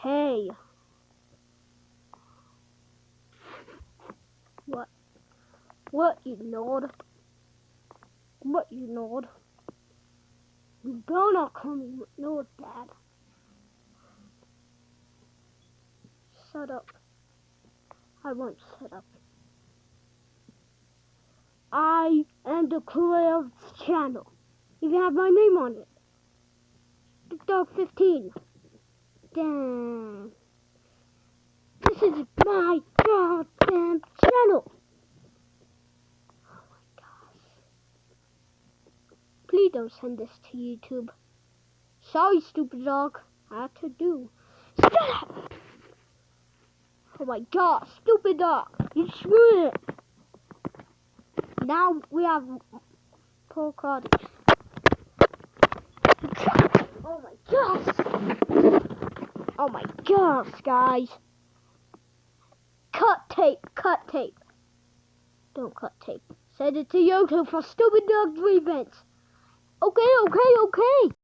Hey. What? What, you nerd? What, you nerd? You better not call me nerd, Dad. Shut up. I won't shut up. I am the creator of this channel. You can have my name on it. TikTok15. Damn. This is my goddamn channel. Oh my gosh. Please don't send this to YouTube. Sorry, stupid dog. I had to do. Shut up! Oh my god, stupid dog. You screwed it. Now we have Paul Cardi. Oh my gosh. Oh my gosh, guys. Cut tape. Don't cut tape. Send it to YouTube for stupid dog's revenge. Okay.